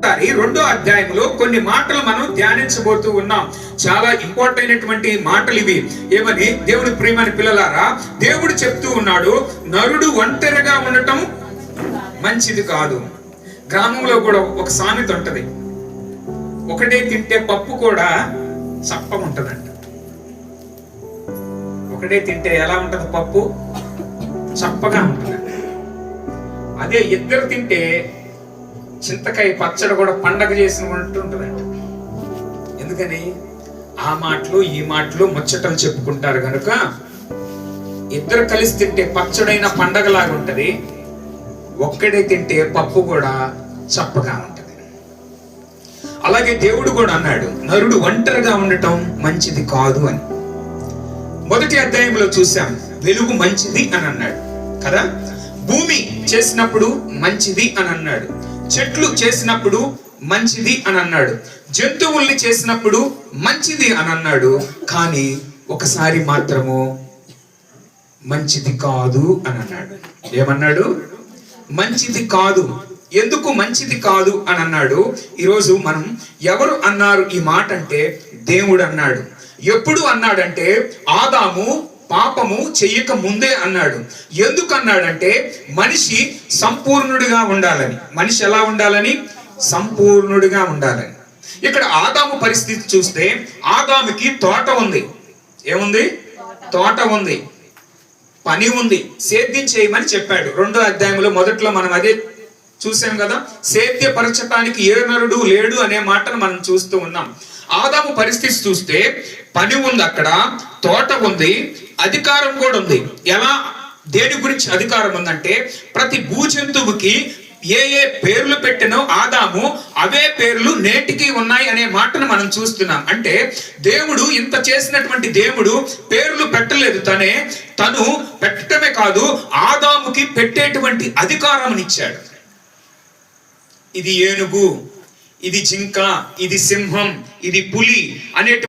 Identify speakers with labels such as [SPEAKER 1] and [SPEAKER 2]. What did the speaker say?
[SPEAKER 1] ఒకసారి 2వ అధ్యాయంలో కొన్ని మాటలు మనం ధ్యానించబోతూ ఉన్నాం. చాలా ఇంపార్టెంట్ అయినటువంటి మాటలు ఇవి. ఏమని? దేవుని ప్రియమైన పిల్లలారా, దేవుడు చెప్తూ ఉన్నాడు, నరుడు ఒంటరిగా ఉండటం మంచిది కాదు. గ్రామంలో కూడా ఒక సామెత ఉంటది, ఒకటే తింటే పప్పు కూడా చప్పగా ఉంటదంట. ఒకటే తింటే ఎలా ఉంటది? పప్పు చప్పగా ఉంటదంట. అదే ఇద్దరు తింటే చింతకాయ పచ్చడి కూడా పండగ చేసినట్టు ఉంటదంట. ఎందుకని? ఆ మాటలు ఈ మాటలు ముచ్చటలు చెప్పుకుంటారు కనుక ఇద్దరు కలిసి తింటే పచ్చడైన పండగలాగా ఉంటది, ఒక్కడే తింటే పప్పు కూడా చప్పగా ఉంటది. అలాగే దేవుడు కూడా అన్నాడు, నరుడు ఒంటరిగా ఉండటం మంచిది కాదు అని. 1వ అధ్యాయంలో చూసాం, వెలుగు మంచిది అని అన్నాడు కదా. భూమి చేసినప్పుడు మంచిది అని అన్నాడు, చెట్లు చేసినప్పుడు మంచిది అని అన్నాడు, జంతువుల్ని చేసినప్పుడు మంచిది అని అన్నాడు. కానీ ఒకసారి మాత్రము మంచిది కాదు అని అన్నాడు. ఏమన్నాడు? మంచిది కాదు. ఎందుకు మంచిది కాదు అని అన్నాడు? ఈరోజు మనం ఎవరు అన్నారు ఈ మాట అంటే దేవుడు అన్నాడు. ఎప్పుడు అన్నాడంటే ఆదాము పాపము చెయ్యక ముందే అన్నాడు. ఎందుకు అన్నాడంటే మనిషి సంపూర్ణుడిగా ఉండాలని. మనిషి ఎలా ఉండాలని? సంపూర్ణుడిగా ఉండాలని. ఇక్కడ ఆదాము పరిస్థితి చూస్తే ఆదాముకి తోట ఉంది. ఏముంది? తోట ఉంది, పని ఉంది, సేద్యం చేయమని చెప్పాడు. 2వ అధ్యాయంలో మొదట్లో మనం అదే చూసాం కదా. సేద్యపరచటానికి ఏ నరుడు లేడు అనే మాటను మనం చూస్తూ ఉన్నాం. ఆదాము పరిస్థితి చూస్తే పని ఉంది, అక్కడ తోట ఉంది, అధికారం కూడా ఉంది. ఎలా? దేని గురించి అధికారం ఉందంటే ప్రతి భూజంతువుకి ఏ ఏ పేర్లు పెట్టినో ఆదాము అవే పేర్లు నేటికి ఉన్నాయి అనే మాటను మనం చూస్తున్నాం. అంటే దేవుడు ఇంత చేసినటువంటి దేవుడు పేర్లు పెట్టలేదు, తను పెట్టడమే కాదు ఆదాముకి పెట్టేటువంటి అధికారం ఇచ్చాడు. ఇది ఏనుగు, ఇది జింక, ఇది సింహం, ఇది పులి అనే